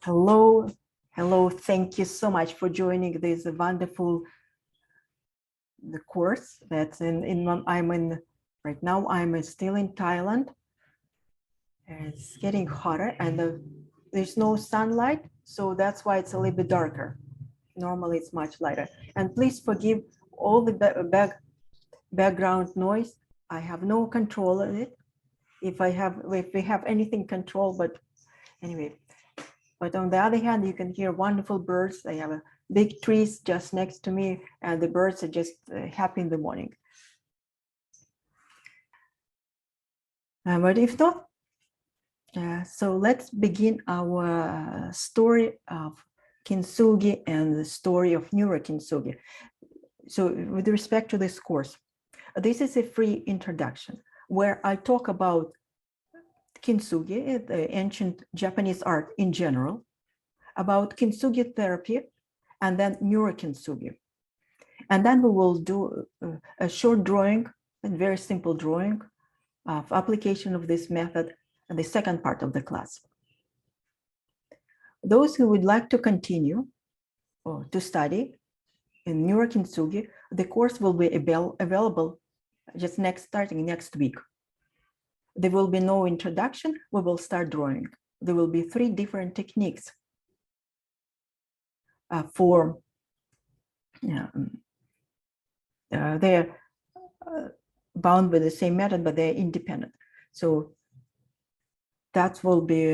Hello, hello. Thank you so much for joining this wonderful course. That's right now. I'm still in Thailand. It's getting hotter, and there's no sunlight, so that's why it's a little bit darker. Normally, it's much lighter. And please forgive all the background noise. I have no control of it. If we have anything control, but anyway. But on the other hand, you can hear wonderful birds. They have a big trees just next to me, and the birds are just happy in the morning. But if not, so let's begin our story of Kintsugi and the story of Neuro-Kintsugi. So with respect to this course, this is a free introduction where I talk about Kintsugi, the ancient Japanese art in general, about Kintsugi therapy, and then Neuro-Kintsugi. And then we will do a short drawing, a very simple drawing of application of this method in the second part of the class. Those who would like to continue or to study in Neuro-Kintsugi, the course will be available just starting next week. There will be no introduction. We will start drawing. There will be 3 different techniques they're bound by the same method, but they're independent. So that will be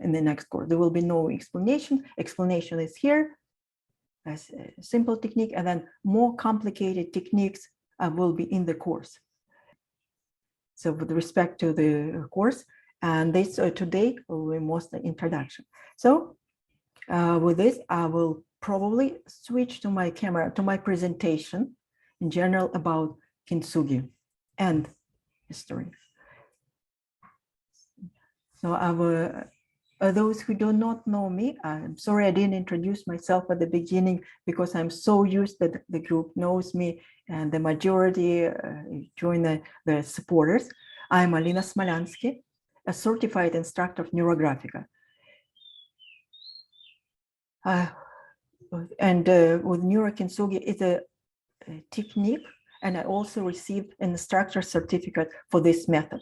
in the next course. There will be no explanation. Explanation is here as a simple technique, and then more complicated techniques will be in the course. So with respect to the course, and this today will be mostly introduction. So with this, I will probably switch to my camera, to my presentation in general about Kintsugi and history. So those who do not know me, I'm sorry I didn't introduce myself at the beginning because I'm so used that the group knows me and the majority join the supporters. I'm Alina Smolyansky, a certified instructor of NeuroGraphica. With Neuro-Kintsugi, it's a technique, and I also received an instructor certificate for this method.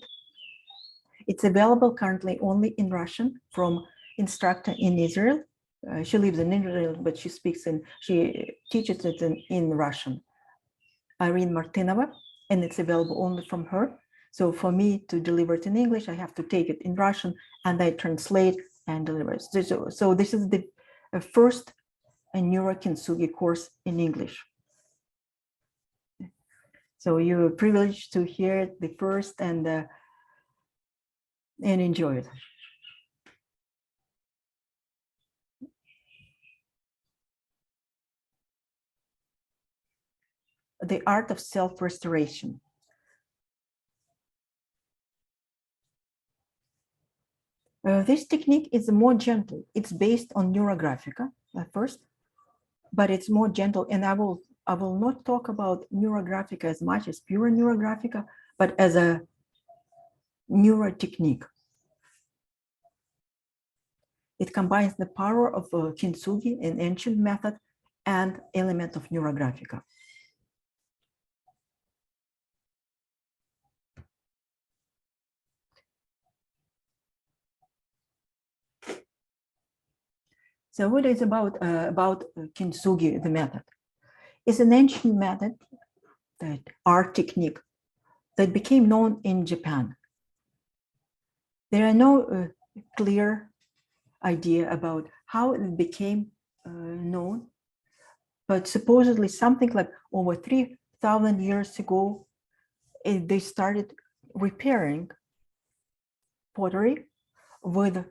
It's available currently only in Russian from instructor in Israel. She lives in Israel, but she teaches it in Russian. Irene Martynova, and it's available only from her. So for me to deliver it in English, I have to take it in Russian and I translate and deliver it. So this is the first Neuro-Kintsugi course in English. So you're privileged to hear it the first and enjoy it. The art of self-restoration. This technique is more gentle. It's based on NeuroGraphica at first, but it's more gentle. And I will not talk about NeuroGraphica as much as pure NeuroGraphica, but as a neuro technique. It combines the power of Kintsugi, an ancient method, and element of NeuroGraphica. So what is about Kintsugi, the method? It's an ancient method, that art technique, that became known in Japan. There are no clear idea about how it became known, but supposedly something like over 3,000 years ago, they started repairing pottery with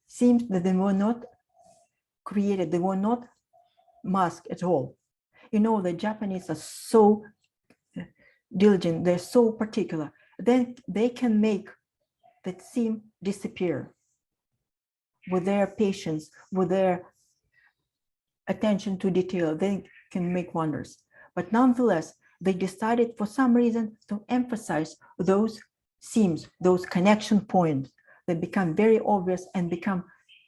seems that they were not created, they were not masked at all. You know, the Japanese are so diligent, they're so particular. Then they can make that seam disappear with their patience, with their attention to detail. They can make wonders. But nonetheless, they decided for some reason to emphasize those seams, those connection points that become very obvious and become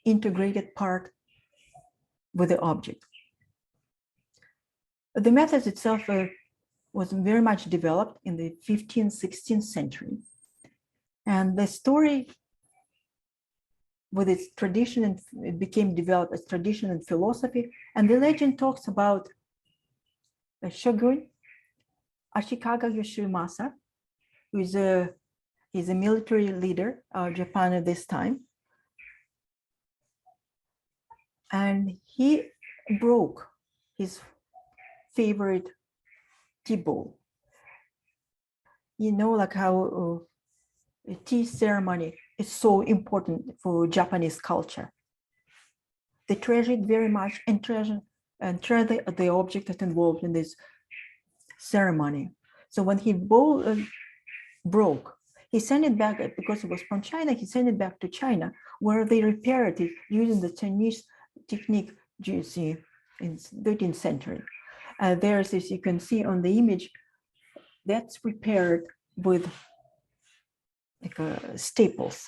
integrated part with the object. The method itself was very much developed in the 15th, 16th century. And the story with its tradition, and it became developed as tradition and philosophy. And the legend talks about a shogun, Ashikaga Yoshimasa, who is a military leader of Japan at this time. And he broke his favorite tea bowl. You know, like how a tea ceremony is so important for Japanese culture. They treasure it very much and treasure the object that's involved in this ceremony. So when he broke, he sent it back, because it was from China, he sent it back to China, where they repaired it using the Chinese technique you see in 13th century. There's this, you can see on the image, that's repaired with like staples.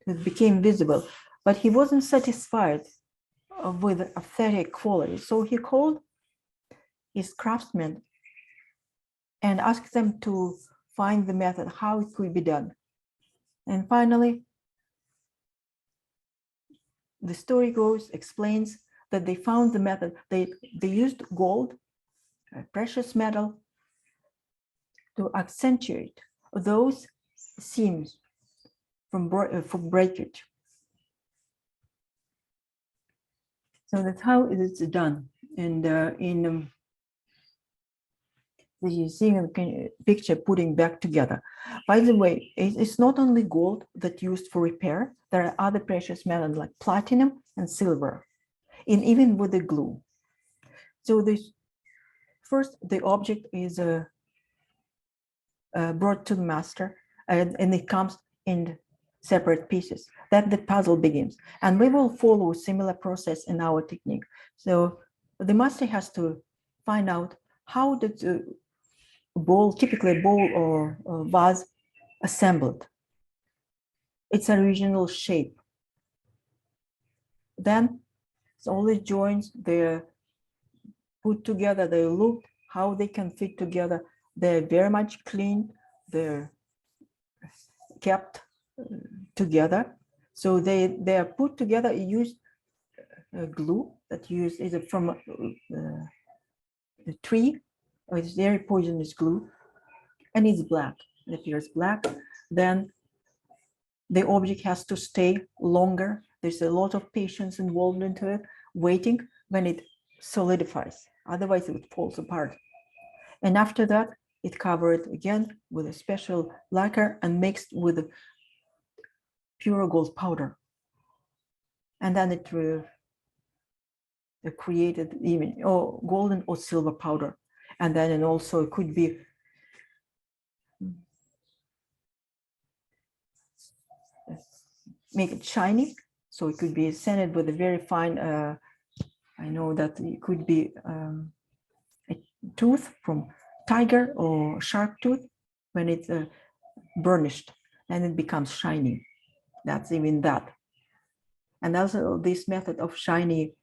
It became visible, but he wasn't satisfied with aesthetic quality. So he called his craftsmen and asked them to find the method, how it could be done. And finally, the story explains that they found the method. They used gold, a precious metal, to accentuate those seams for breakage. So that's how it is done. And you see in the picture putting back together. By the way, it's not only gold that's used for repair. There are other precious metals like platinum and silver, and even with the glue. So this first, the object is brought to the master, and it comes in separate pieces. That the puzzle begins, and we will follow a similar process in our technique. So the master has to find out how the bowl, typically a bowl or vase, assembled, its original shape. Then all the joints, they're put together, they look how they can fit together. They're very much clean, they're kept together. So they are put together, used glue that used either from the tree, or it's very poisonous glue, and it's black. It appears black. Then the object has to stay longer. There's a lot of patience involved into it, waiting when it solidifies. Otherwise, it falls apart. And after that, it covered again with a special lacquer and mixed with pure gold powder. And then it created even golden or silver powder. And then it also could be make it shiny. So it could be scented with a very fine, I know that it could be a tooth from tiger or shark tooth when it's burnished and it becomes shiny. That's even that. And also this method of shiny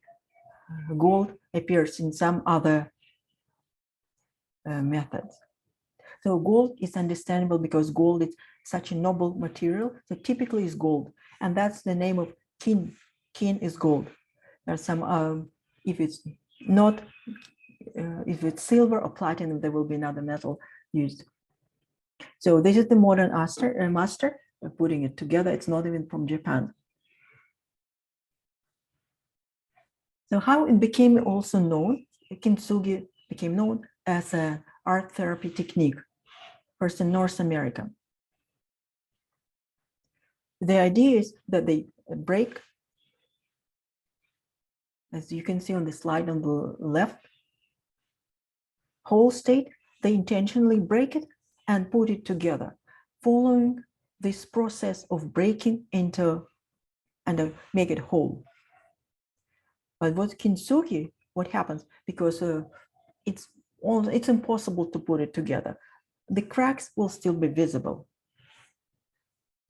gold appears in some other methods. So gold is understandable because gold is such a noble material. So typically it's gold, and that's the name of kin. Kin is gold. There's some, if it's not, if it's silver or platinum, there will be another metal used. So this is the modern master putting it together. It's not even from Japan. So how it became also known, Kintsugi became known as an art therapy technique, first in North America. The idea is that they break, as you can see on the slide on the left, whole state, they intentionally break it and put it together, following this process of breaking into and make it whole. But what Kintsugi, what happens, because it's impossible to put it together. The cracks will still be visible.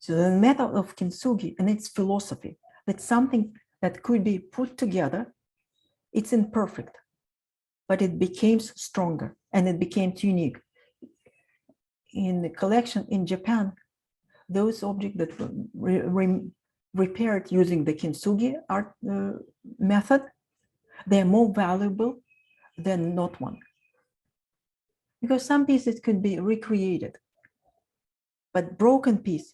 So the method of Kintsugi and its philosophy, that something that could be put together, it's imperfect, but it became stronger and it became unique. In the collection in Japan, those objects that were repaired using the Kintsugi art method, they're more valuable than not one. Because some pieces could be recreated, but broken piece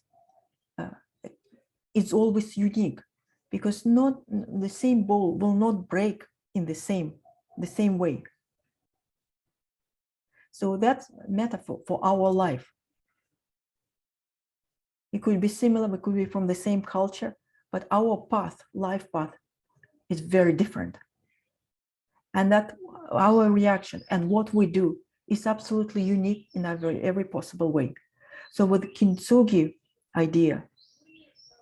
is always unique, because not the same bowl will not break in the same way. So that's a metaphor for our life. It could be similar, it could be from the same culture, but our path, life path, is very different. And that our reaction and what we do is absolutely unique in every possible way. So with the Kintsugi idea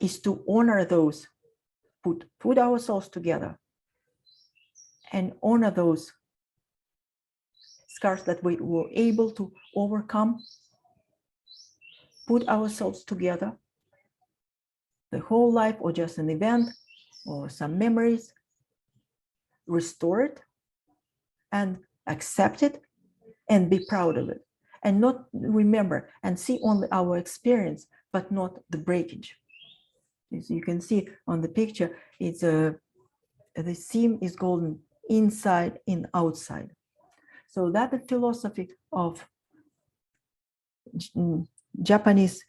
is to honor those, put ourselves together and honor those scars that we were able to overcome, put ourselves together, the whole life or just an event or some memories, restore it and accept it and be proud of it, and not remember and see only our experience, but not the breakage. As you can see on the picture, it's the seam is golden inside and outside. So that the philosophy of Japanese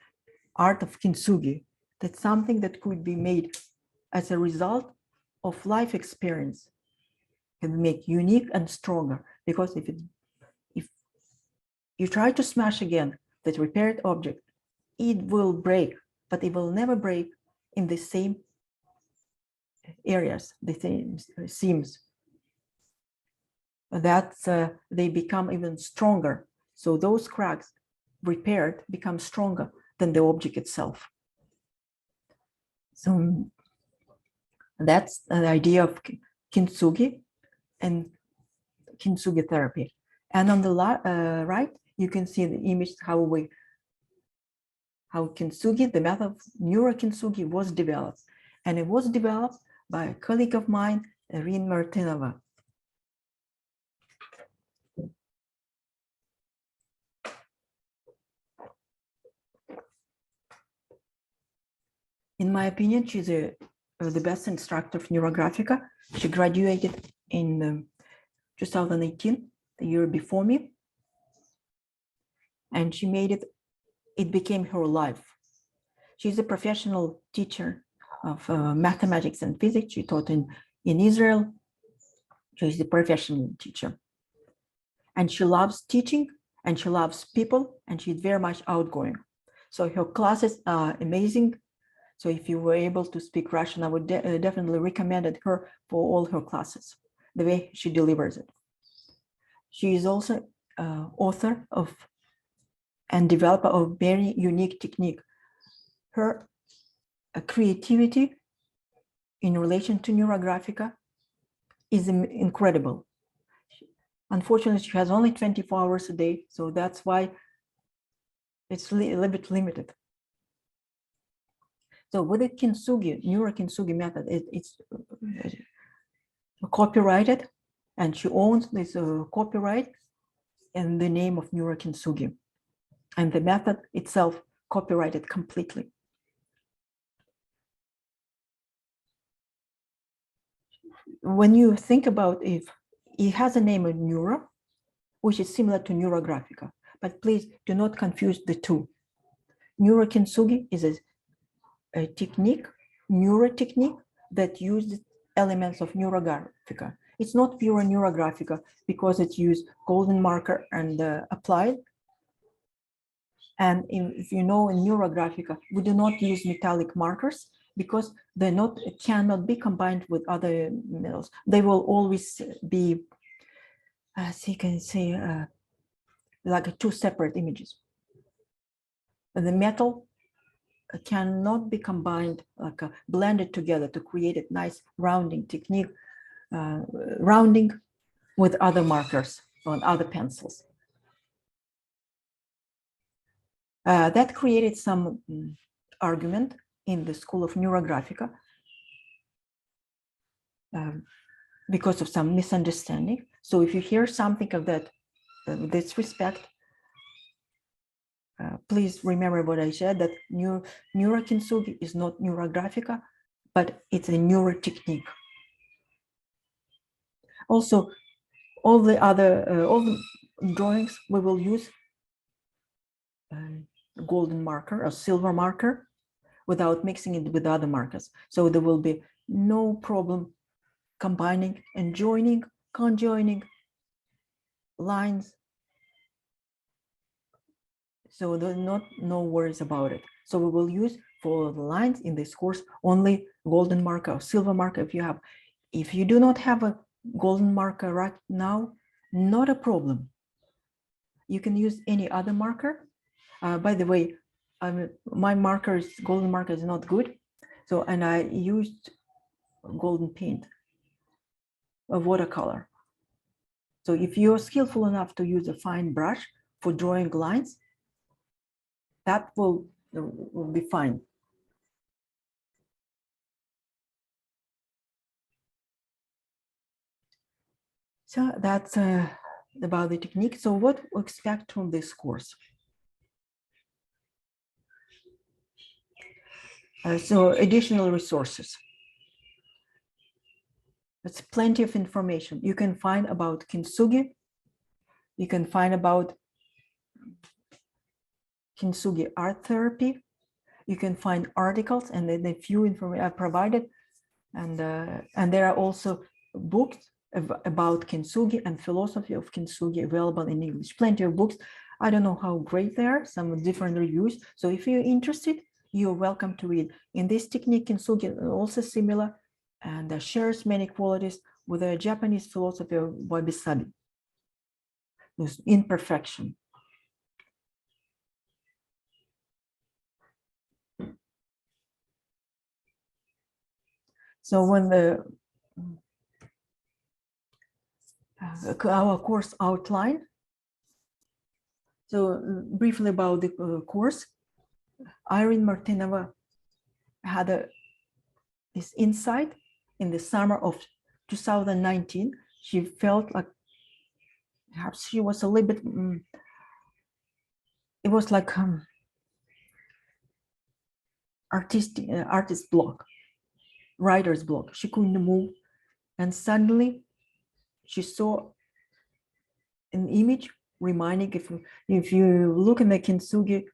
art of Kintsugi, that's something that could be made as a result of life experience, can make unique and stronger. Because if you try to smash again that repaired object, it will break, but it will never break in the same areas, the same seams. That they become even stronger. So those cracks repaired become stronger than the object itself. So that's the idea of Kintsugi and Kintsugi therapy. And on the right, you can see the image how Kintsugi, the method of NeuroKintsugi, was developed. And it was developed by a colleague of mine, Irene Martynova. In my opinion, she's the best instructor of NeuroGraphica. She graduated in 2018, the year before me. And she made it became her life. She's a professional teacher of mathematics and physics. She taught in Israel. She's a professional teacher. And she loves teaching, and she loves people, and she's very much outgoing. So her classes are amazing. So if you were able to speak Russian, I would definitely recommend her for all her classes, the way she delivers it. She is also author of and developer of very unique technique. Her creativity in relation to NeuroGraphica is incredible. Unfortunately, she has only 24 hours a day, so that's why it's a little bit limited. So with the Kintsugi, NeuroKintsugi method, it's copyrighted, and she owns this copyright in the name of NeuroKintsugi, and the method itself copyrighted completely. When you think about if it has a name of neuro, which is similar to NeuroGraphica, but please do not confuse the two. NeuroKintsugi is a technique, neuro technique that uses elements of NeuroGraphica. It's not pure NeuroGraphica because it used golden marker and applied. And if you know in NeuroGraphica, we do not use metallic markers because cannot be combined with other metals. They will always be, as you can see, like two separate images. The metal cannot be combined, like blended together to create a nice rounding technique, rounding with other markers on other pencils. That created some argument in the School of NeuroGraphica because of some misunderstanding. So if you hear something of that, this respect, please remember what I said, that Neuro-Kintsugi is not NeuroGraphica, but it's a neuro technique. Also, all the drawings, we will use golden marker or silver marker without mixing it with other markers. So there will be no problem combining and joining, conjoining lines. So there's no worries about it. So we will use for the lines in this course only golden marker or silver marker if you do not have a golden marker right now, not a problem. You can use any other marker. By the way, my golden marker is not good. So, and I used golden paint, a watercolor. So if you're skillful enough to use a fine brush for drawing lines, that will be fine. So that's about the technique. So what to expect from this course? So additional resources. It's plenty of information. You can find about Kintsugi. You can find about Kintsugi art therapy. You can find articles and then a few information I provided. And there are also books about Kintsugi and philosophy of Kintsugi available in English. Plenty of books. I don't know how great they are, some different reviews. So if you're interested, you're welcome to read. In this technique, Kintsugi is also similar and shares many qualities with the Japanese philosophy of wabi-sabi, imperfection. So when our course outline, so briefly about the course, Irene Martynova had this insight in the summer of 2019. She felt like perhaps she was a little bit, it was like artist block, writer's block. She couldn't move, and suddenly she saw an image reminding, if you look in the Kintsugi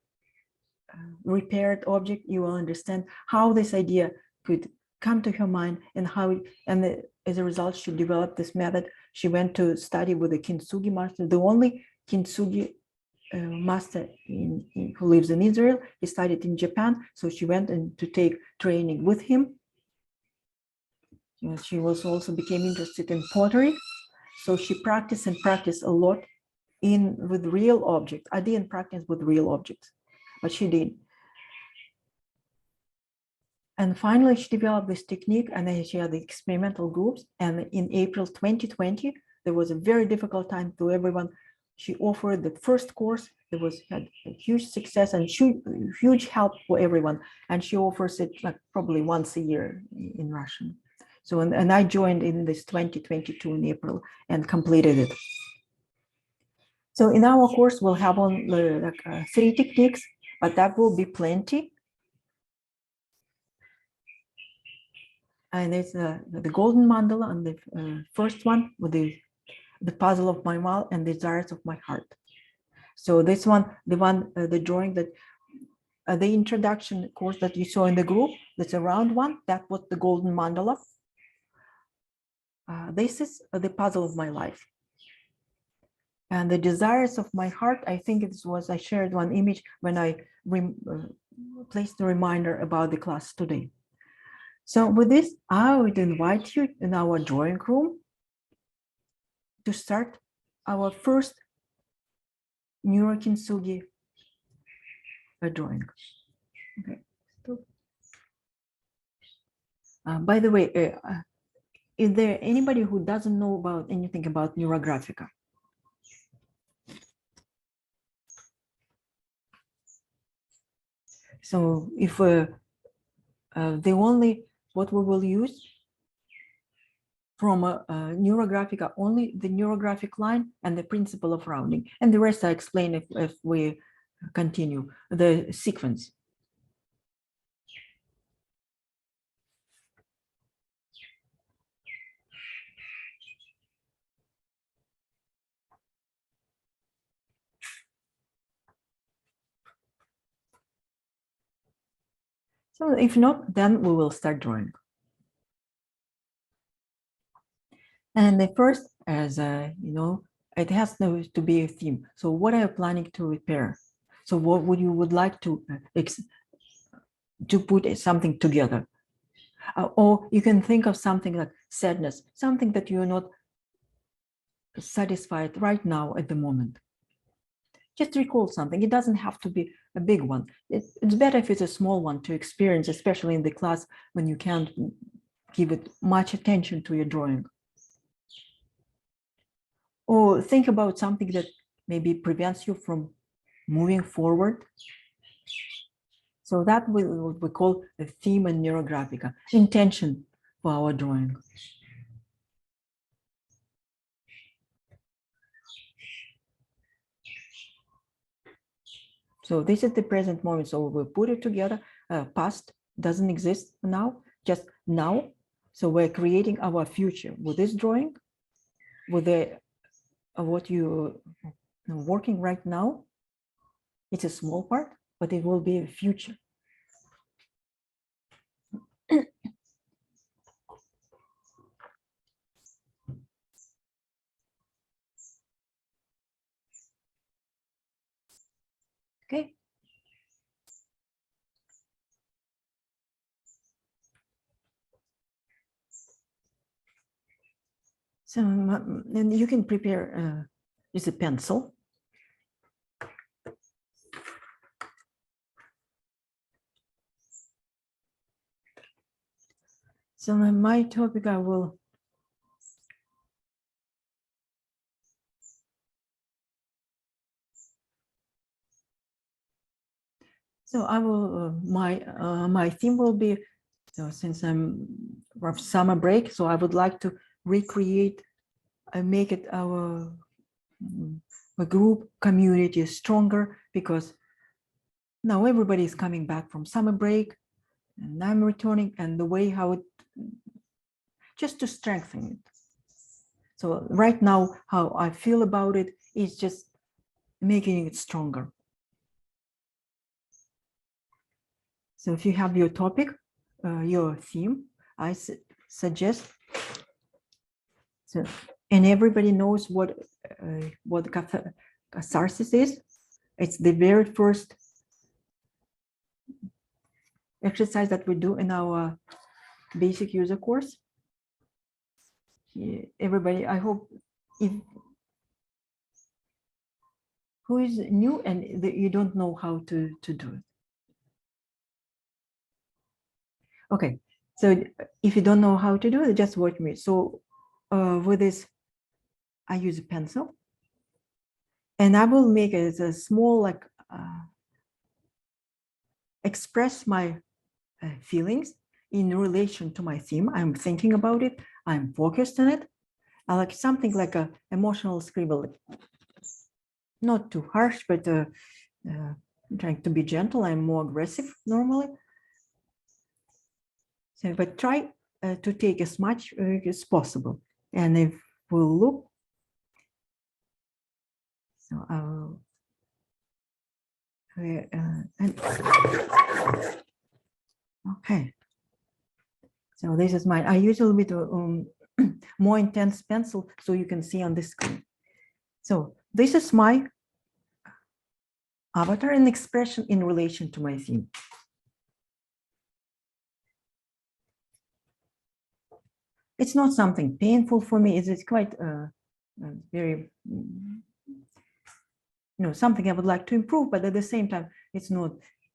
repaired object, you will understand how this idea could come to her mind and how, as a result, she developed this method. She went to study with the Kintsugi master, the only Kintsugi master who lives in Israel. He studied in Japan, so she went to take training with him. She also became interested in pottery, so she practiced a lot with real objects. I didn't practice with real objects, but she did. And finally, she developed this technique, and then she had the experimental groups. And in April 2020, there was a very difficult time to everyone. She offered the first course. Had a huge success and huge help for everyone. And she offers it like probably once a year in Russian. So, and I joined in this 2022 in April and completed it. So in our course, we'll have on 3 techniques, but that will be plenty. And it's the golden mandala and the first one with the puzzle of my mouth and the desires of my heart. So this one, the drawing that the introduction course that you saw in the group, that's a round one, that was the golden mandala. This is the puzzle of my life. And the desires of my heart, I think I shared one image when I placed the reminder about the class today. So with this, I would invite you in our drawing room to start our first Neuro-Kintsugi drawing. Okay. By the way, is there anybody who doesn't know about anything about NeuroGraphica? So if the only what we will use from NeuroGraphica, only the neurographic line and the principle of rounding, and the rest I explain if we continue the sequence. So if not, then we will start drawing. And the first, as you know, it has to be a theme. So what are you planning to repair? So what would you would like to put something together? Or you can think of something like sadness, something that you're not satisfied right now at the moment. Just recall something. It doesn't have to be a big one. It's better if it's a small one to experience, especially in the class when you can't give it much attention to your drawing. Or think about something that maybe prevents you from moving forward. So that what we call a theme in NeuroGraphica, intention for our drawing. So this is the present moment. So we put it together. Past doesn't exist now, just now. So we're creating our future with this drawing, with the what you are working right now. It's a small part, but it will be a future. Okay. So and you can prepare use a pencil. So my topic, I will my theme will be, so since I'm of summer break, so I would like to recreate and make it our group community stronger, because now everybody is coming back from summer break and I'm returning, and the way how it, just to strengthen it. So right now, how I feel about it is just making it stronger. So if you have your topic, your theme, I suggest, so, and everybody knows what catharsis is. It's the very first exercise that we do in our basic user course. Everybody, I hope, if who is new and you don't know how to do it. Okay, so if you don't know how to do it, just watch me. So with this, I use a pencil, and I will make it as a small, like, express my feelings in relation to my theme. I'm thinking about it. I'm focused on it. I like something like a emotional scribble, not too harsh, but trying to be gentle. I'm more aggressive normally. So, but try to take as much as possible. And if we'll look, so I'll, okay. So this is mine. I use a little bit more intense pencil, so you can see on the screen. So this is my avatar and expression in relation to my theme. It's not something painful for me. It's quite very, something I would like to improve, but at the same time, it's not,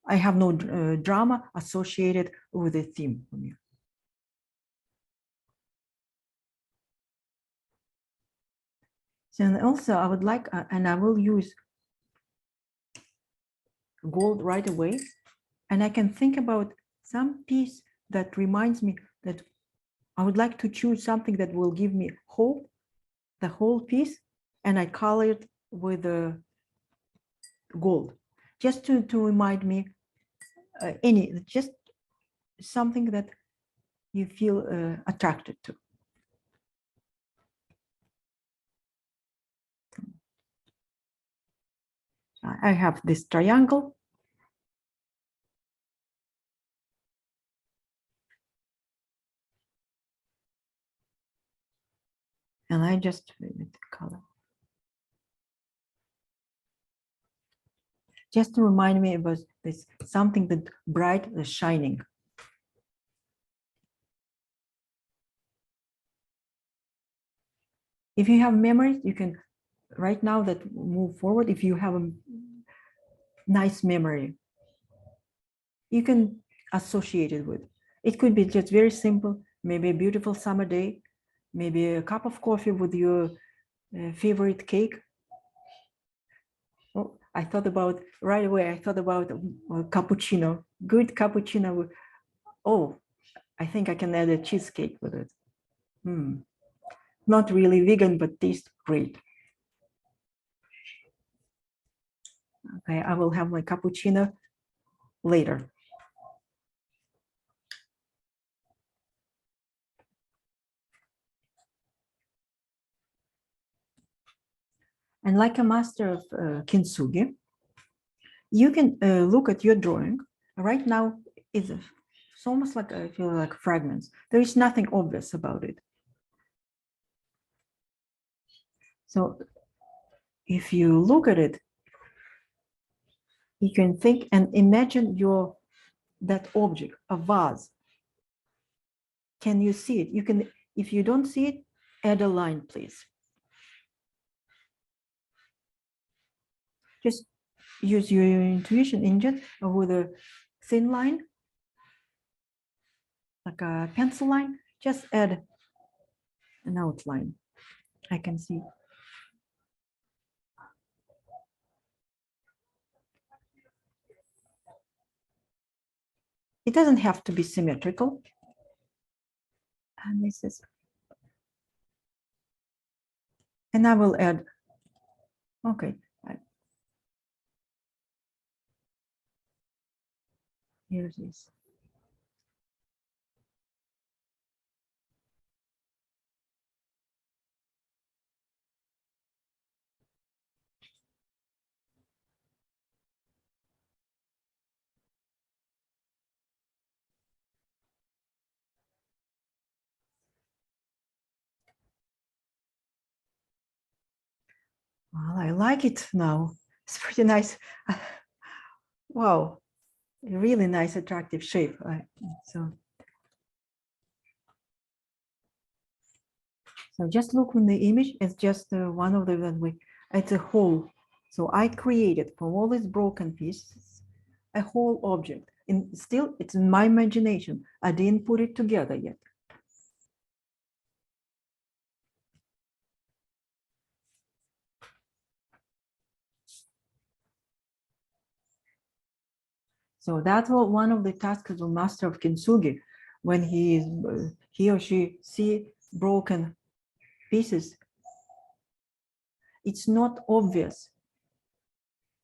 I have no drama associated with the theme for me. So, and also I would like, and I will use gold right away, and I can think about some piece that reminds me that I would like to choose something that will give me hope, the whole piece, and I color it with gold, just to remind me just something that you feel attracted to. I have this triangle. And I just with the color. Just to remind me about this, something that bright, shining. If you have memories, you can, right now that move forward, if you have a nice memory, you can associate it with. It could be just very simple, maybe a beautiful summer day, maybe a cup of coffee with your favorite cake. Oh, I thought about, right away, I thought about cappuccino, good cappuccino. Oh, I think I can add a cheesecake with it. Not really vegan, but tastes great. Okay, I will have my cappuccino later. And like a master of Kintsugi, you can look at your drawing. Right now, it's almost like I feel like fragments. There is nothing obvious about it. So if you look at it, you can think and imagine that object, a vase. Can you see it? You can, if you don't see it, add a line, please. Just use your intuition engine with a thin line, like a pencil line. Just add an outline. I can see. It doesn't have to be symmetrical. And this is, and I will add, okay. Here's this. Well, I like it now. It's pretty nice. Wow, really nice, attractive shape. So just look in the image. It's just one of the, it's a whole. So I created from all these broken pieces a whole object. And still, it's in my imagination. I didn't put it together yet. So that's one of the tasks of the master of Kintsugi, when he or she see broken pieces. It's not obvious.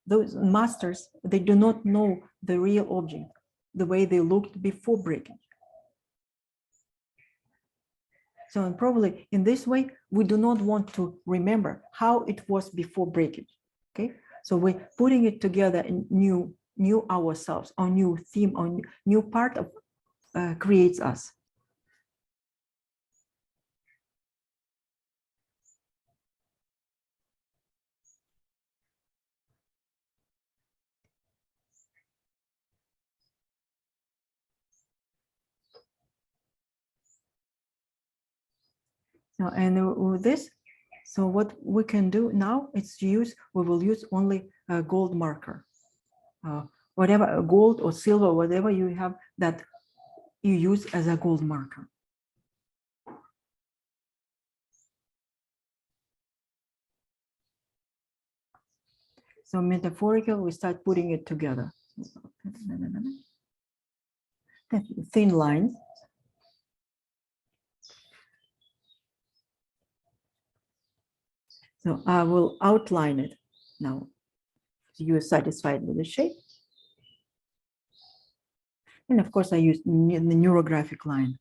Those masters, they do not know the real object, the way they looked before breaking. So probably in this way, we do not want to remember how it was before breaking. Okay, so we're putting it together in new ourselves, our new theme, our new part of creates us. So, and with this, so what we can do now is we will use only a gold marker, whatever gold or silver, whatever you have that you use as a gold marker. So metaphorical, we start putting it together. thin lines. So I will outline it now. You are satisfied with the shape. And of course, I use the neurographic line.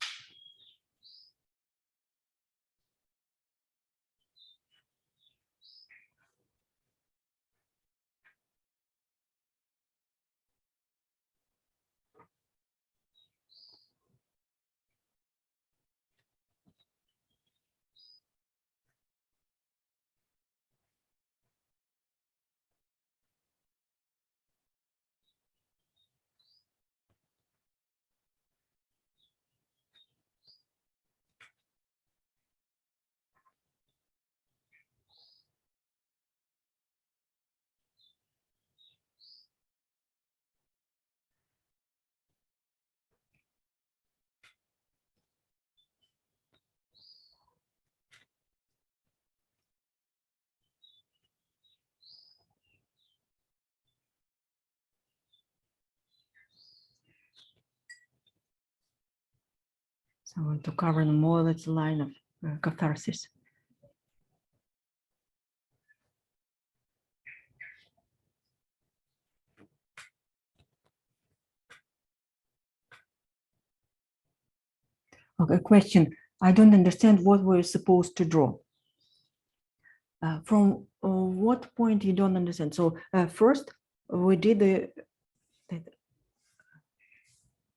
So I want to cover more that line of catharsis. Okay, question. I don't understand what we're supposed to draw. From what point you don't understand? So first we did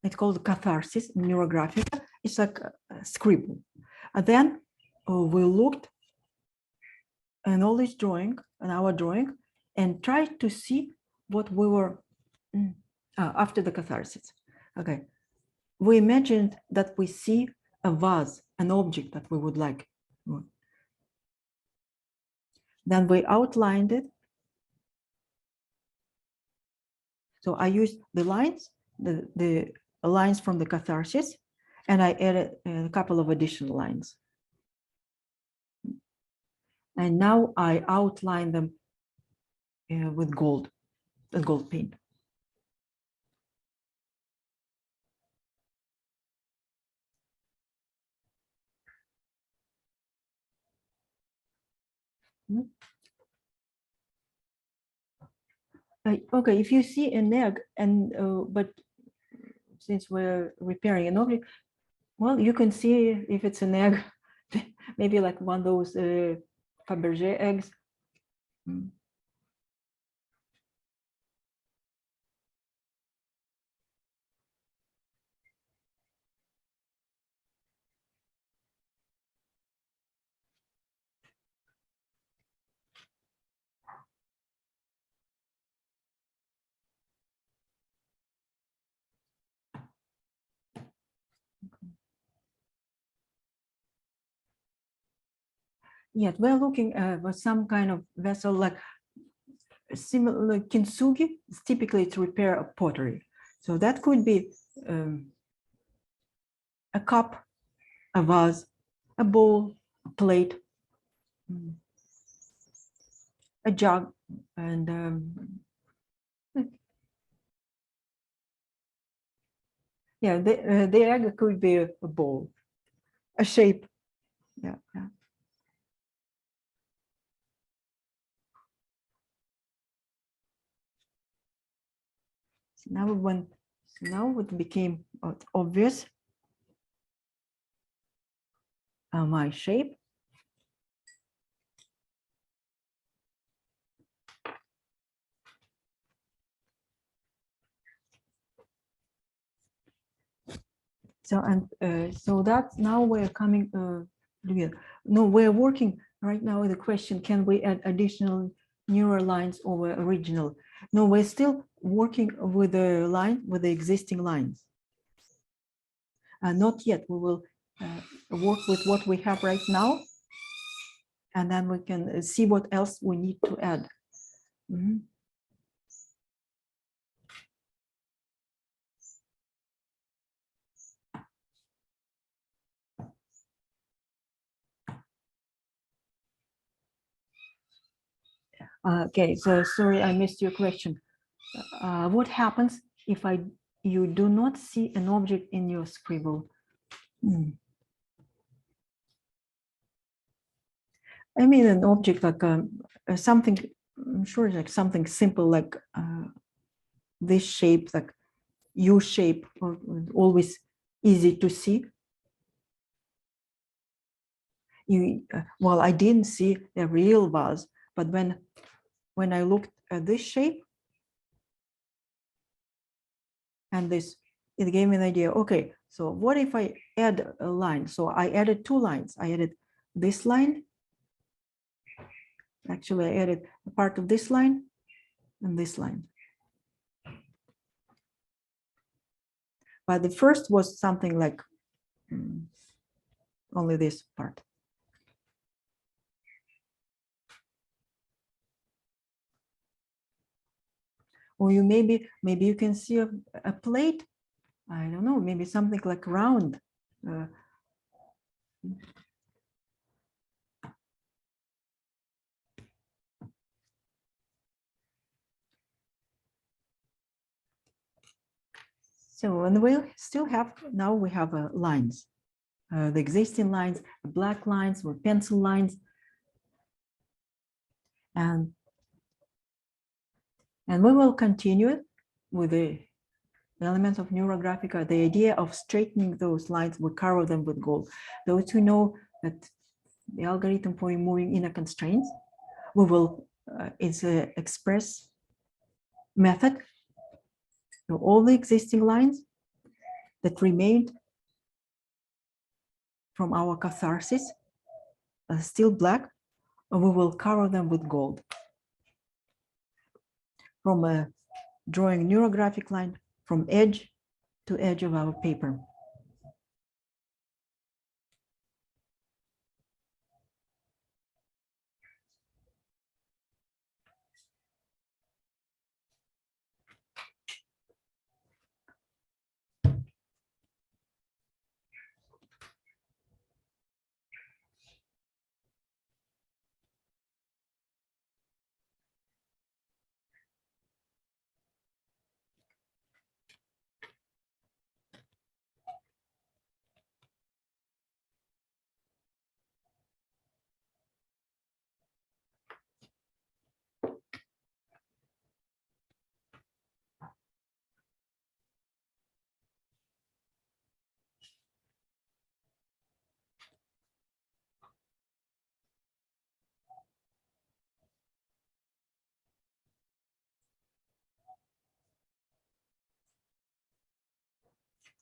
it's called catharsis, NeuroGraphica. It's like a scribble. And then we looked at all this drawing and our drawing and tried to see what we were after the catharsis. Okay, we imagined that we see a vase, an object that we would like. Then we outlined it. So I used the lines, the lines from the catharsis, and I added a couple of additional lines. And now I outline them with gold paint. Okay, if you see an egg, and but since we're repairing an object, well, you can see if it's an egg, maybe like one of those Fabergé eggs. Yes, we're looking for some kind of vessel like similar Kintsugi. Typically, to repair a pottery. So that could be a cup, a vase, a bowl, a plate, a jug, and yeah, the egg could be a bowl, a shape. Yeah, yeah. So now it became obvious. My shape. So so that's now we're coming together. No, we're working right now with the question: can we add additional neural lines over original? No, we're still working with the line with the existing lines. Not yet. We will work with what we have right now, and then we can see what else we need to add. Okay, so sorry, I missed your question. What happens if I you do not see an object in your scribble. I mean, an object like something, I'm sure, like something simple, like this shape, like U shape, always easy to see. Well, I didn't see a real vase, but when I looked at this shape and this, it gave me an idea. Okay, so what if I add a line? So I added 2 lines. I added this line. Actually, I added a part of this line and this line. But the first was something like only this part. Or you maybe you can see a plate. I don't know, maybe something like round. So, and we'll still have, now we have lines, the existing lines, the black lines or pencil lines. And we will continue with the elements of NeuroGraphica, the idea of straightening those lines, we cover them with gold. Those who know that the algorithm for removing inner constraints, we will, it's an express method. So all the existing lines that remained from our catharsis are still black, and we will cover them with gold. From a drawing neurographic line from edge to edge of our paper.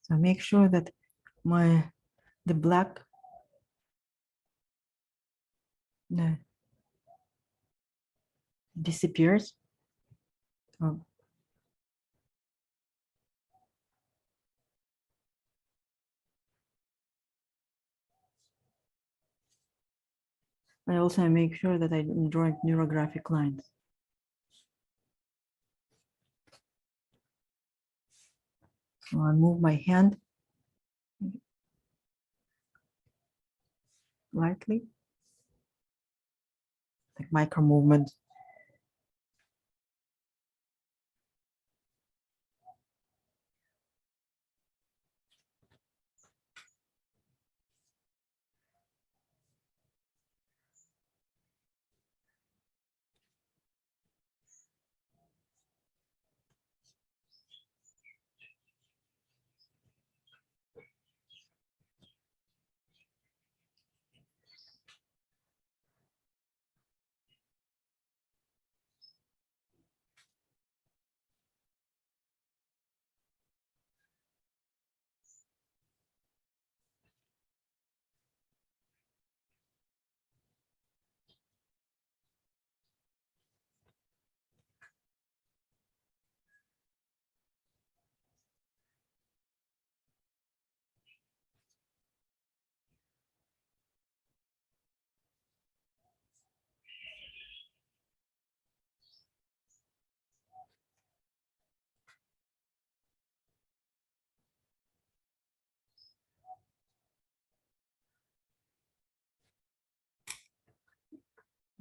So make sure that the black disappears. I also make sure that I'm drawing neurographic lines. So I move my hand lightly, like micro movements.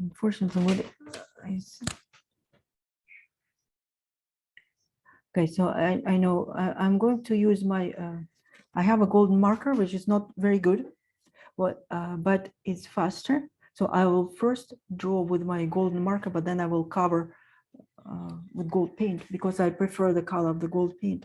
Unfortunately, Okay, so I know I'm going to use my, I have a golden marker, which is not very good, but it's faster. So I will first draw with my golden marker, but then I will cover with gold paint because I prefer the color of the gold paint.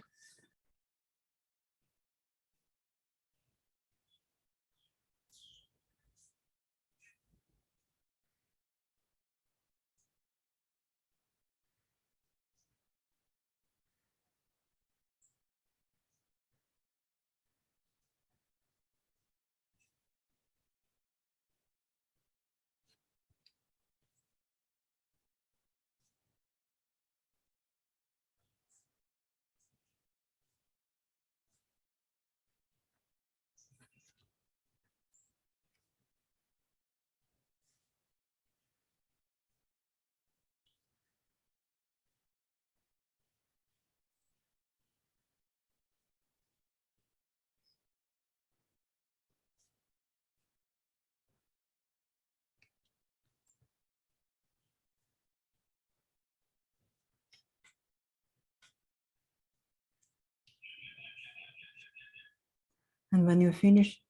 And when you finish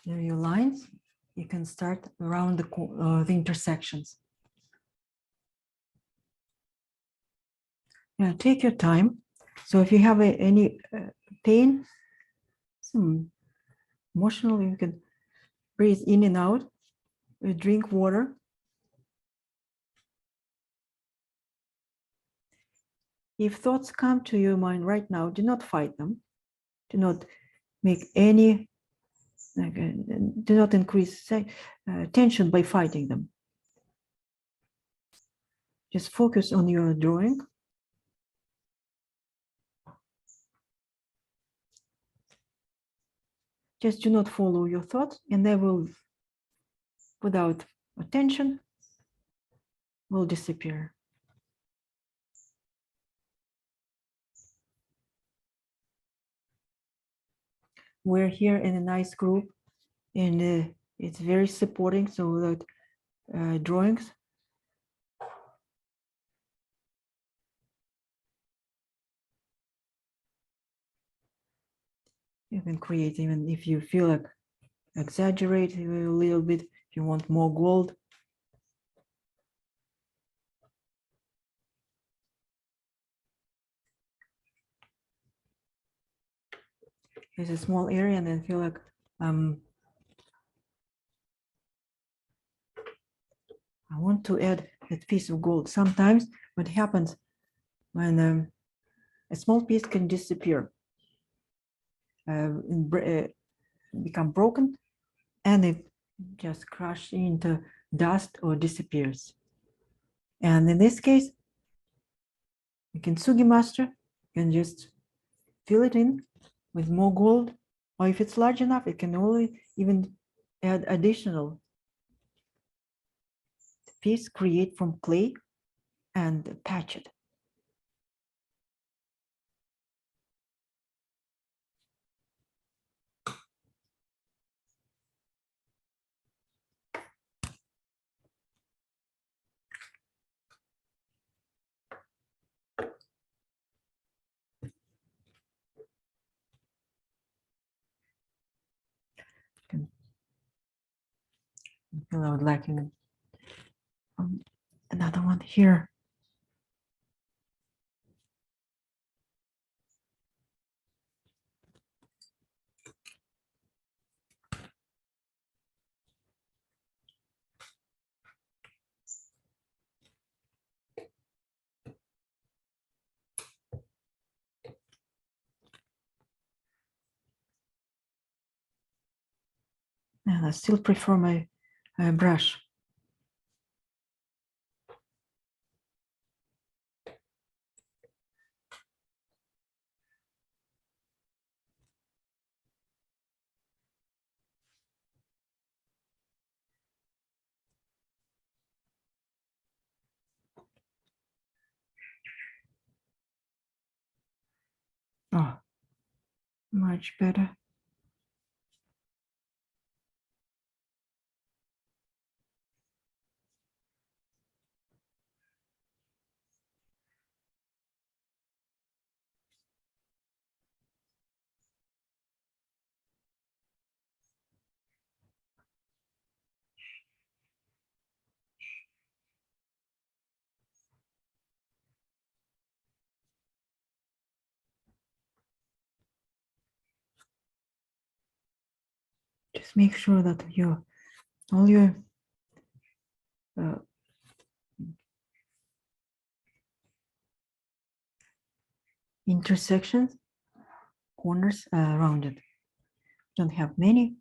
your lines, you can start around the intersections. Yeah, take your time. So if you have any pain, emotional, you can breathe in and out, drink water. If thoughts come to your mind right now, do not fight them. Do not make any, do not increase tension by fighting them. Just focus on your drawing. Just do not follow your thoughts, and they will, without attention, will disappear. We're here in a nice group, and it's very supporting, so that drawings you can create, even if you feel like exaggerate a little bit, if you want more gold. There's a small area, and then feel like I want to add a piece of gold. Sometimes what happens when a small piece can disappear, become broken, and it just crashes into dust or disappears. And in this case, the Kintsugi master can just fill it in with more gold, or if it's large enough, it can only even add additional piece, create from clay and patch it. I would like another one here. And I still prefer my brush. Oh, much better. Just make sure that all your intersections, corners rounded. Don't have many.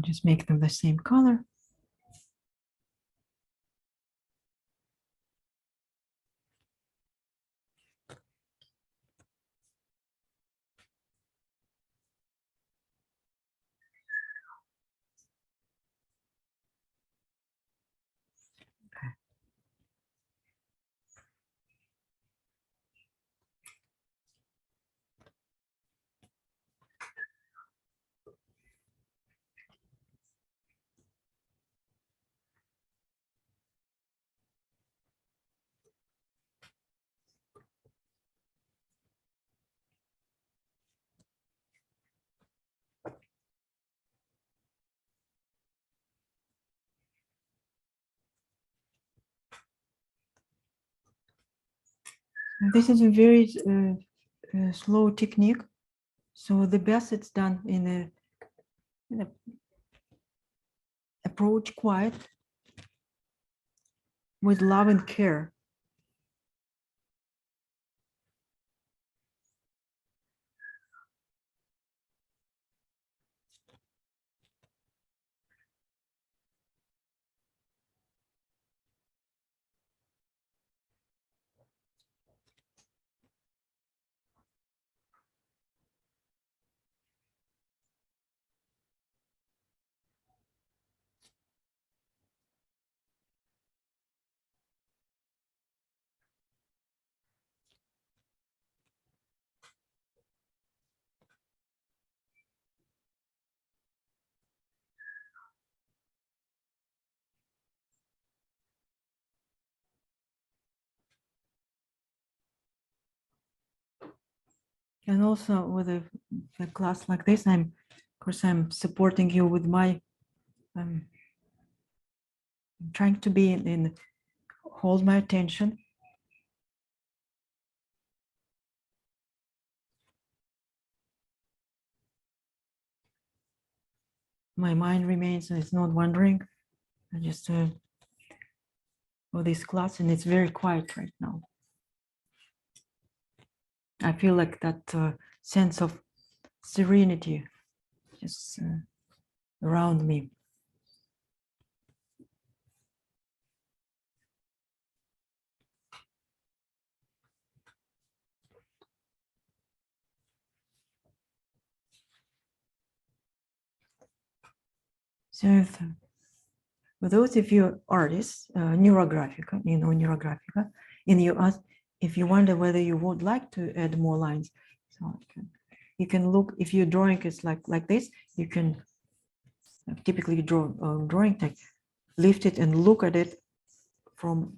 Just make them the same color. This is a very slow technique. So the best it's done in a approach quiet with love and care. And also with a class like this, of course, I'm supporting you with my, trying to be hold my attention my mind remains, it's not wandering. I just for this class, and it's very quiet right now. I feel like that sense of serenity just around me. So for those of you artists, NeuroGraphica, you know NeuroGraphica, and you ask if you wonder whether you would like to add more lines, so you can look, if your drawing is like this, you can typically draw drawing text, lift it and look at it from,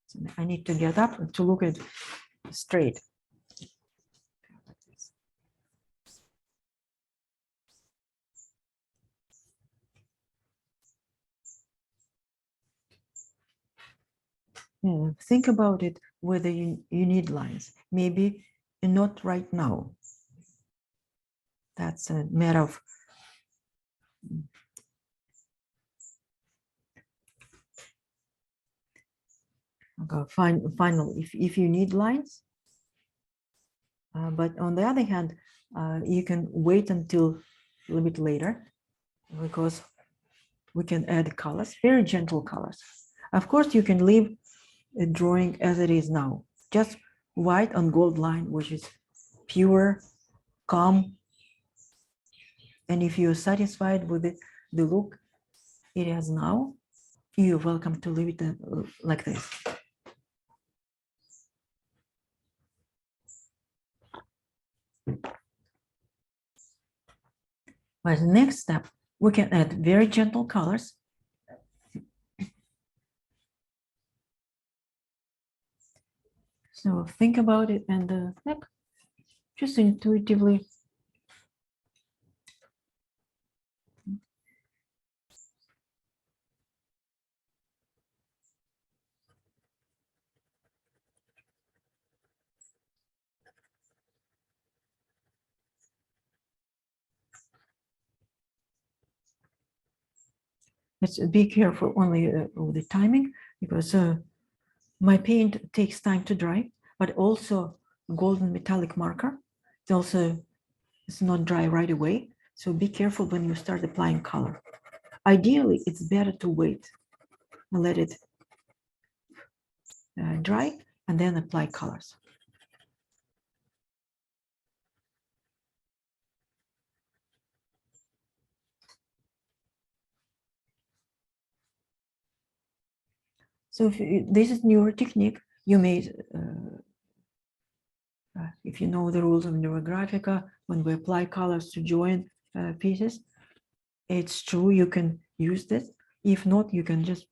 so I need to get up to look at it straight. Yeah, think about it, whether you need lines, maybe not right now. That's a matter of final, if you need lines. But on the other hand, you can wait until a little bit later, because we can add colors, very gentle colors. Of course, you can leave a drawing as it is now, just white on gold line, which is pure, calm. And if you're satisfied with it, the look it has now, you're welcome to leave it like this. But the next step, we can add very gentle colors. So think about it and just intuitively. Let's be careful only with the timing, because my paint takes time to dry, but also golden metallic marker. It's not dry right away. So be careful when you start applying color. Ideally, it's better to wait and let it dry and then apply colors. So if this is newer technique, you may, if you know the rules of NeuroGraphica, when we apply colors to join pieces, it's true, you can use this. If not, you can just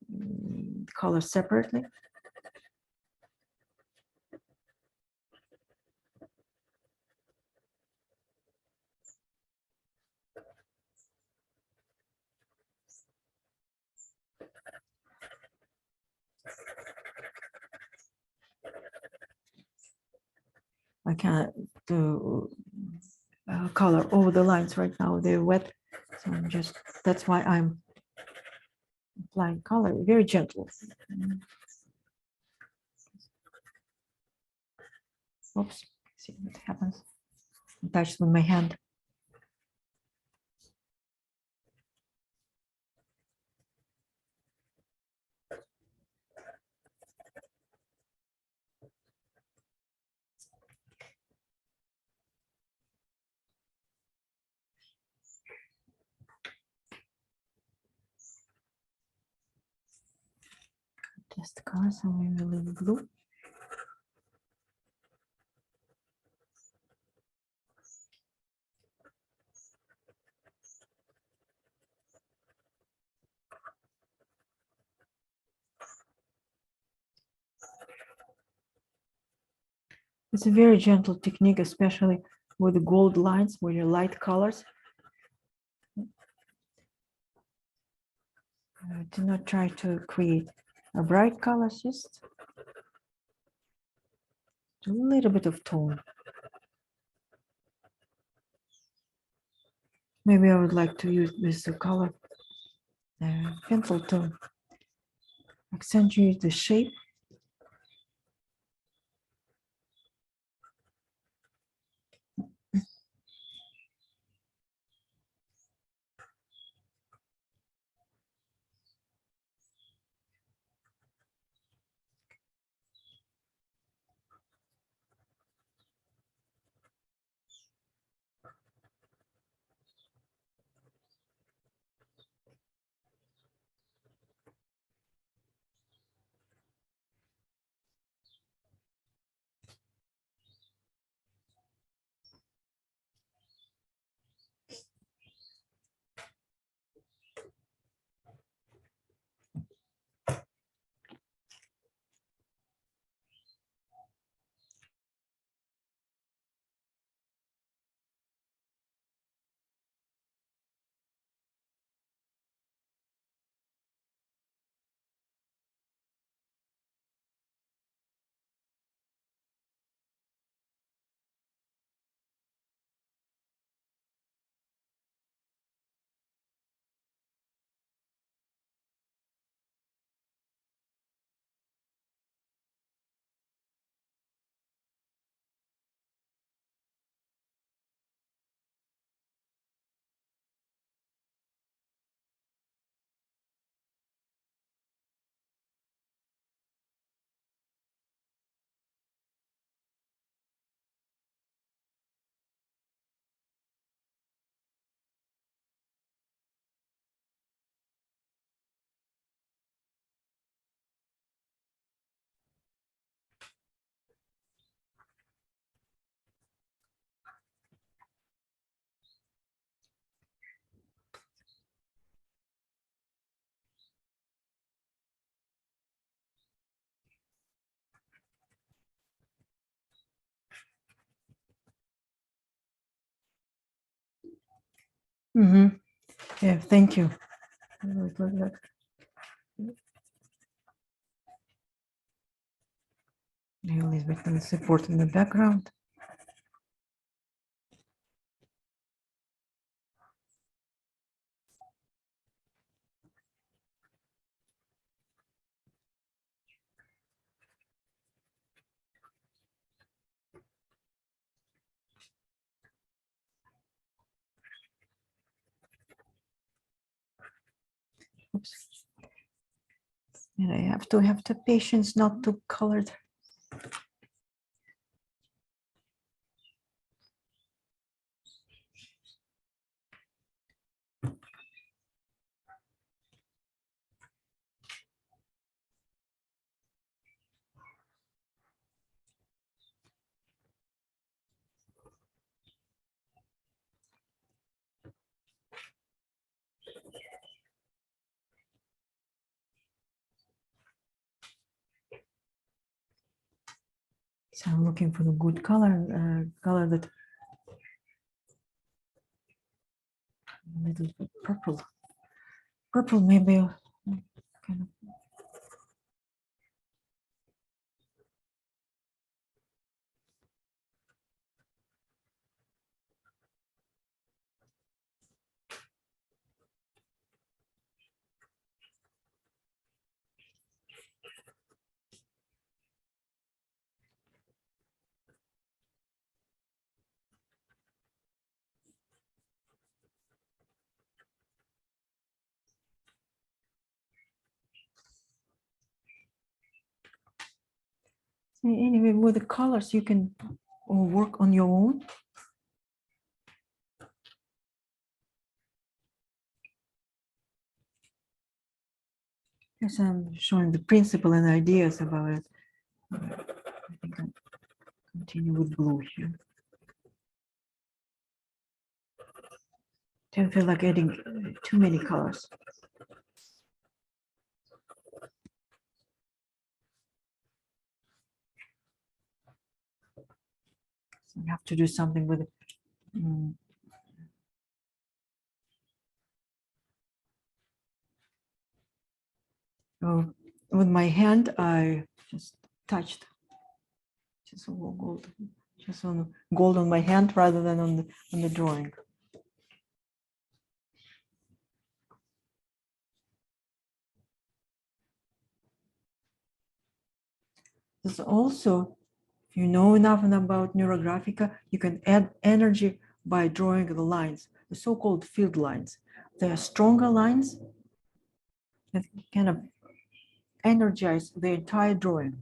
color separately. I can't do color over the lines right now, they're wet. So I'm just, that's why I'm applying color very gentle. Oops, see what happens. I touched with my hand. Test the color, so we will leave blue. It's a very gentle technique, especially with the gold lines, with your light colors. Do not try to create a bright colors, just a little bit of tone. Maybe I would like to use this color pencil to accentuate the shape. Yeah, thank you. A little bit of support in the background. Oops. And I have to have the patience not to color it. So I'm looking for the good color, color that a little bit purple. Purple maybe kind of. Anyway, with the colors, you can work on your own. Yes, I'm showing the principle and ideas about it. I think I'll continue with blue here. Don't feel like adding too many colors. So you have to do something with it. Oh, with my hand, I just touched just a little gold, just on gold on my hand rather than on the drawing. There's also, if you know enough about NeuroGraphica, you can add energy by drawing the lines, the so-called field lines. They are stronger lines that kind of energize the entire drawing.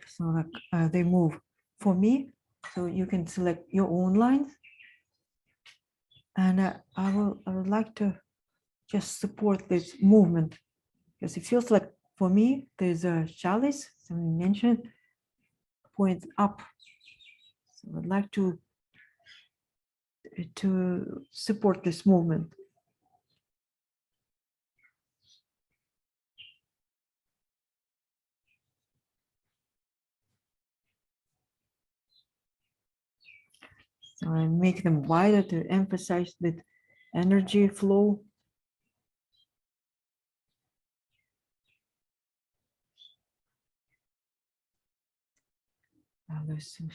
So like they move for me. So you can select your own lines, and I would like to just support this movement because it feels like for me there's a chalice, something mentioned, points up. So I'd like to support this movement. So I make them wider to emphasize the energy flow. Now there's some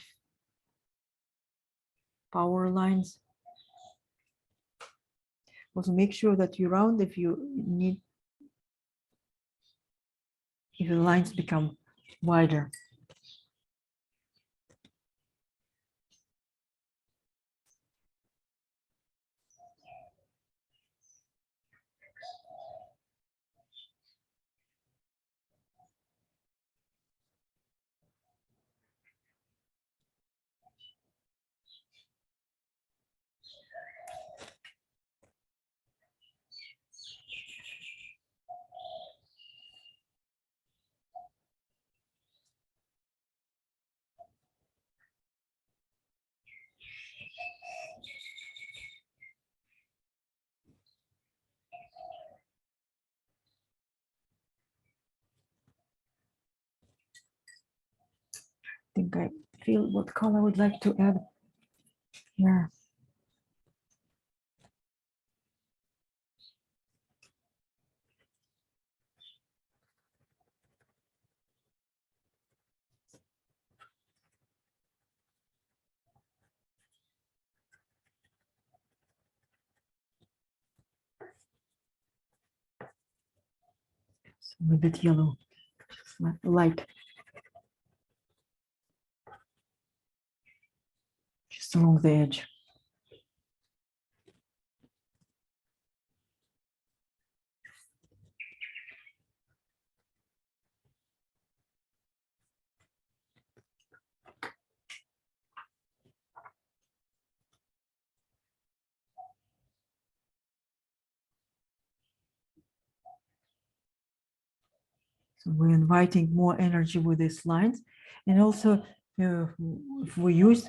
power lines. Also make sure that you round if you need, if the lines become wider. I think I feel what color I would like to add here. A bit yellow, light, just along the edge. So we're inviting more energy with these lines. And also, if we use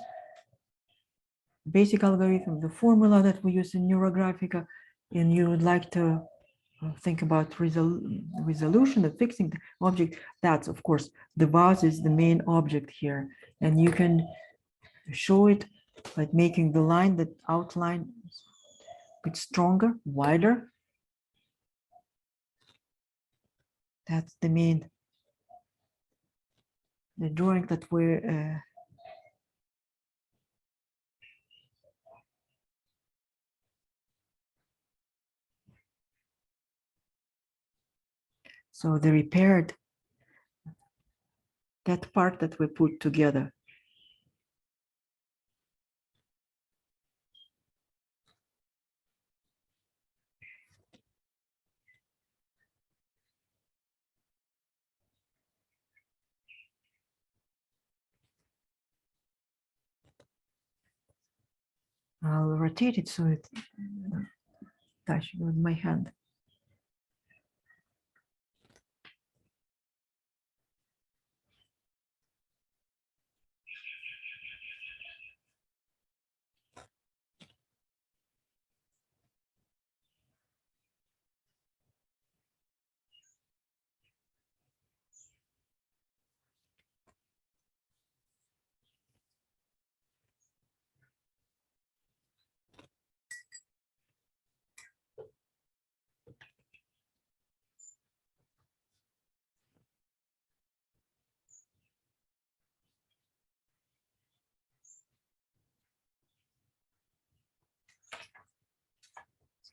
basic algorithm, the formula that we use in NeuroGraphica, and you would like to think about resolution and fixing the object, that's of course, the vase is the main object here. And you can show it by making the line, that outline a bit stronger, wider. That's the main, the drawing that we're so the repaired, that part that we put together. I'll rotate it so it touches with my hand.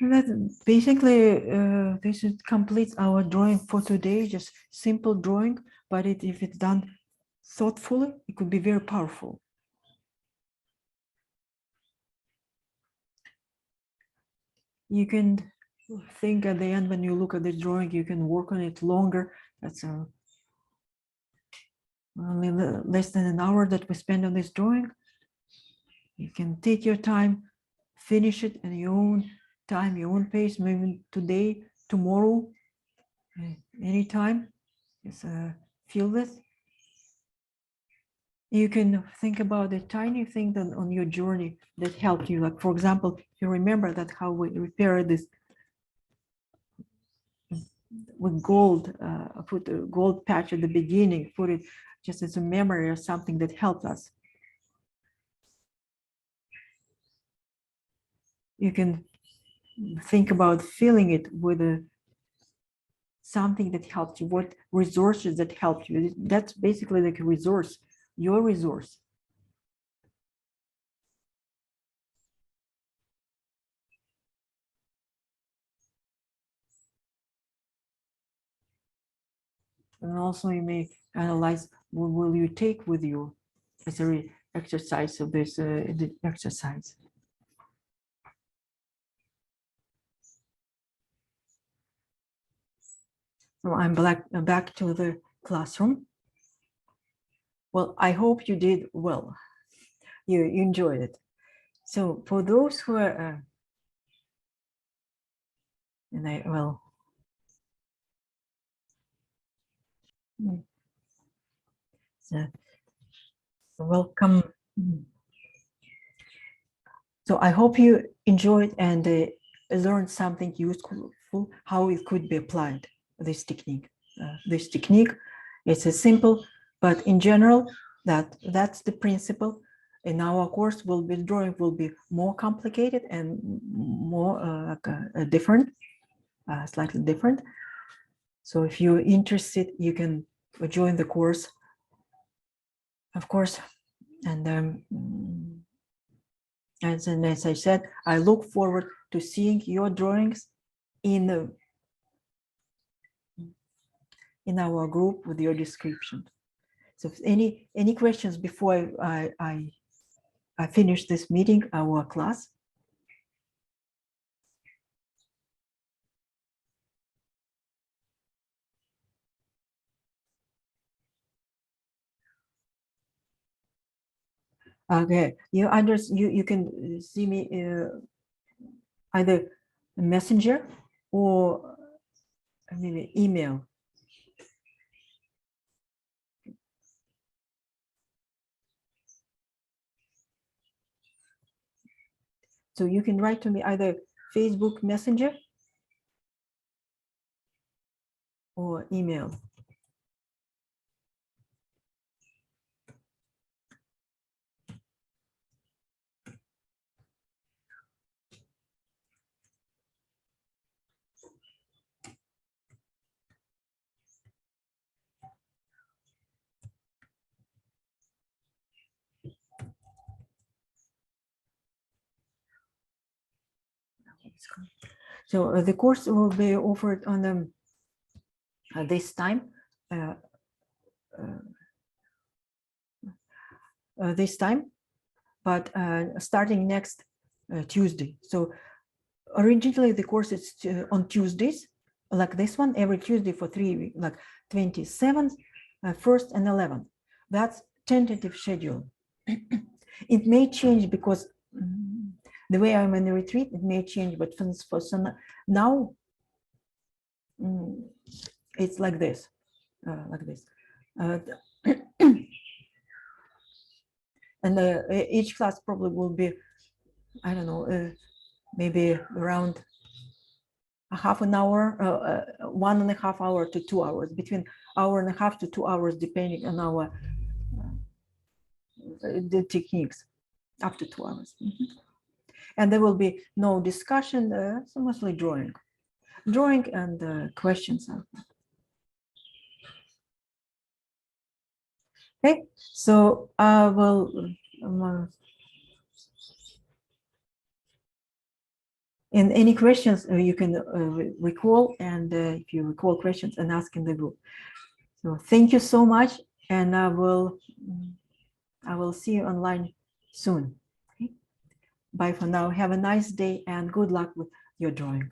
So that basically this completes our drawing for today. Just simple drawing, but if it's done thoughtfully, it could be very powerful. You can think at the end when you look at the drawing, you can work on it longer. That's only less than an hour that we spend on this drawing. You can take your time, finish it in your own time, your own pace, maybe today, tomorrow, anytime. Just feel this. You can think about a tiny thing that on your journey that helped you. Like, for example, if you remember that how we repaired this with gold, put a gold patch at the beginning, put it just as a memory or something that helped us. You can think about filling it with something that helped you, what resources that helped you. That's basically like a resource, your resource. And also you may analyze what will you take with you as a exercise of this exercise. So I'm back to the classroom. Well, I hope you did well. You enjoyed it. So for those who are, and I will, so welcome. So I hope you enjoyed and learned something useful, how it could be applied, this technique. This technique, it's a simple, but in general, that's the principle. In our course, drawing will be more complicated and more different, slightly different. So if you're interested, you can join the course, of course. And as I said, I look forward to seeing your drawings in our group with your description. So if any questions before I finish this meeting, our class? Okay, you can see me either messenger or maybe email. So you can write to me either Facebook Messenger or email. So the course will be offered on this time, but starting next Tuesday. So originally the course is on Tuesdays, like this one, every Tuesday for 3 weeks, like 27th, 1st, and 11th. That's tentative schedule. It may change because the way I'm in the retreat, it may change, but for some now, it's like this, and each class probably will be, I don't know, maybe around a half an hour, 1.5 hours to 2 hours, between 1.5 hours to 2 hours, depending on our the techniques, up to 2 hours. And there will be no discussion, so mostly drawing and questions. Okay, so I will And any questions you can recall, and if you recall questions, and ask in the group. So thank you so much, and I will see you online soon. Okay? Bye for now. Have a nice day and good luck with your drawing.